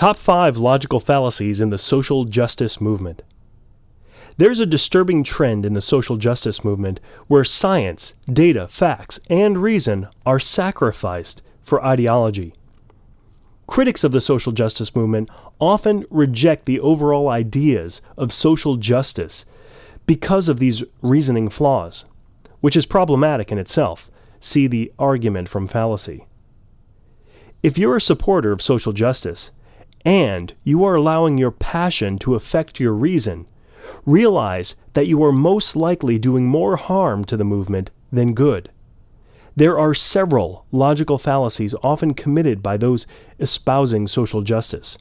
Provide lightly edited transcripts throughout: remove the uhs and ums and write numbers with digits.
Top 5 logical fallacies in the social justice movement. There's a disturbing trend in the social justice movement where science, data, facts, and reason are sacrificed for ideology. Critics of the social justice movement often reject the overall ideas of social justice because of these reasoning flaws, which is problematic in itself. See the argument from fallacy. If you're a supporter of social justice, and you are allowing your passion to affect your reason, realize that you are most likely doing more harm to the movement than good. There are several logical fallacies often committed by those espousing social justice.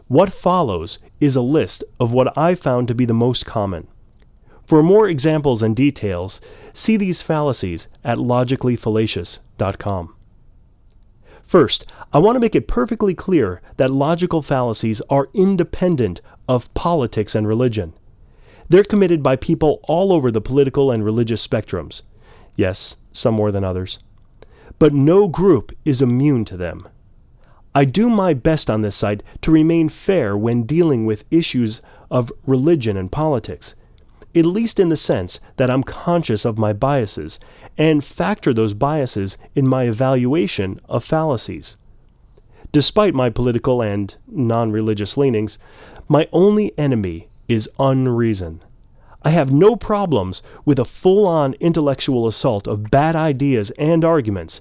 What follows is a list of what I found to be the most common. For more examples and details, see these fallacies at logicallyfallacious.com. First, I want to make it perfectly clear that logical fallacies are independent of politics and religion. They're committed by people all over the political and religious spectrums. Yes, some more than others. But no group is immune to them. I do my best on this site to remain fair when dealing with issues of religion and politics, at least in the sense that I'm conscious of my biases and factor those biases in my evaluation of fallacies. Despite my political and non-religious leanings, my only enemy is unreason. I have no problems with a full-on intellectual assault of bad ideas and arguments,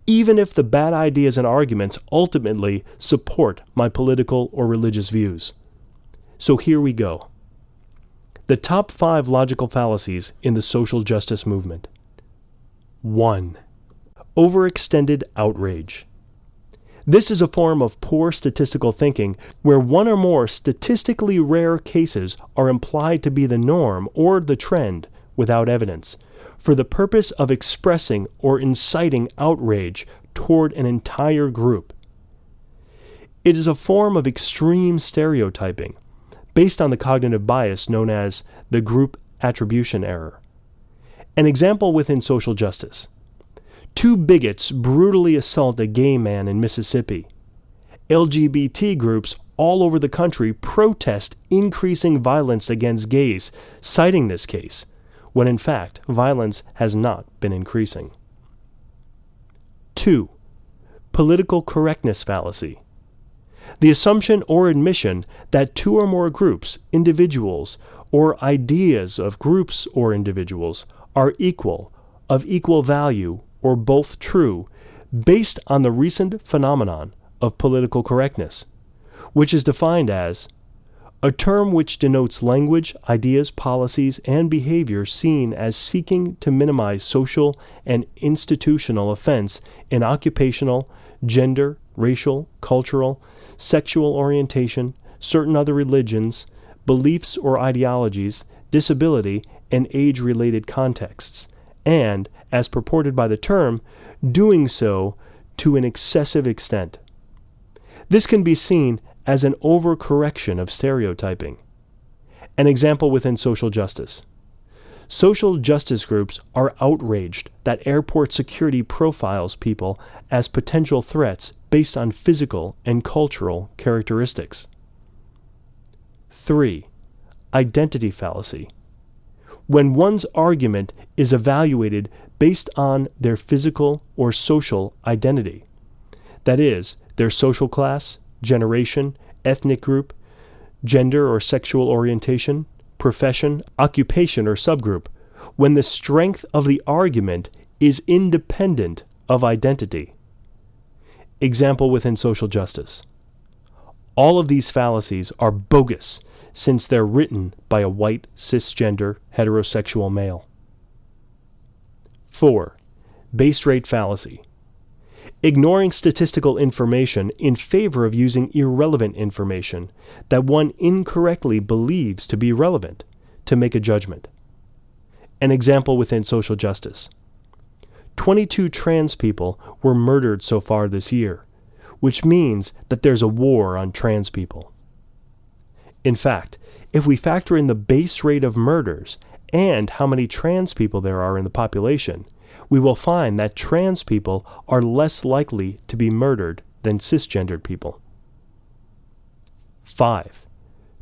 even if the bad ideas and arguments ultimately support my political or religious views. So here we go. The top 5 logical fallacies in the social justice movement. 1. Overextended outrage. This is a form of poor statistical thinking where one or more statistically rare cases are implied to be the norm or the trend without evidence, for the purpose of expressing or inciting outrage toward an entire group. It is a form of extreme stereotyping, based on the cognitive bias known as the group attribution error. An example within social justice. 2 bigots brutally assault a gay man in Mississippi. LGBT groups all over the country protest increasing violence against gays, citing this case, when in fact violence has not been increasing. 2. Political correctness fallacy. The assumption or admission that 2 or more groups, individuals, or ideas of groups or individuals are equal, of equal value, or both true, based on the recent phenomenon of political correctness, which is defined as a term which denotes language, ideas, policies, and behavior seen as seeking to minimize social and institutional offense in occupational, gender, racial, cultural, sexual orientation, certain other religions, beliefs or ideologies, disability, and age-related contexts, and, as purported by the term, doing so to an excessive extent. This can be seen as an overcorrection of stereotyping. An example within social justice. Social justice groups are outraged that airport security profiles people as potential threats based on physical and cultural characteristics. 3. Identity fallacy. When one's argument is evaluated based on their physical or social identity, that is, their social class, generation, ethnic group, gender or sexual orientation, profession, occupation, or subgroup, when the strength of the argument is independent of identity. Example within social justice. All of these fallacies are bogus since they're written by a white, cisgender, heterosexual male. 4. Base rate fallacy. Ignoring statistical information in favor of using irrelevant information that one incorrectly believes to be relevant to make a judgment. An example within social justice. 22 trans people were murdered so far this year, which means that there's a war on trans people. In fact, if we factor in the base rate of murders and how many trans people there are in the population, we will find that trans people are less likely to be murdered than cisgendered people. 5.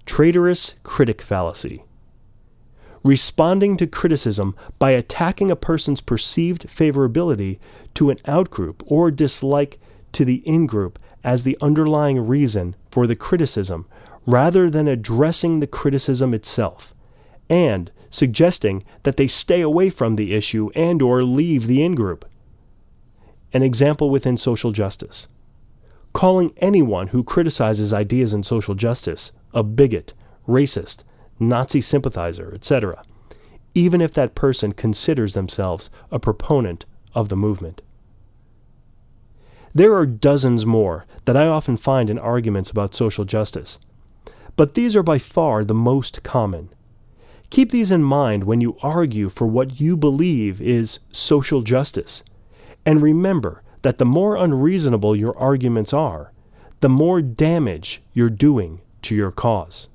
Traitorous critic fallacy. Responding to criticism by attacking a person's perceived favorability to an outgroup or dislike to the in-group as the underlying reason for the criticism, rather than addressing the criticism itself, and suggesting that they stay away from the issue and/or leave the in-group. An example within social justice: calling anyone who criticizes ideas in social justice a bigot, racist, Nazi sympathizer, etc., even if that person considers themselves a proponent of the movement. There are dozens more that I often find in arguments about social justice, but these are by far the most common. Keep these in mind when you argue for what you believe is social justice, and remember that the more unreasonable your arguments are, the more damage you're doing to your cause.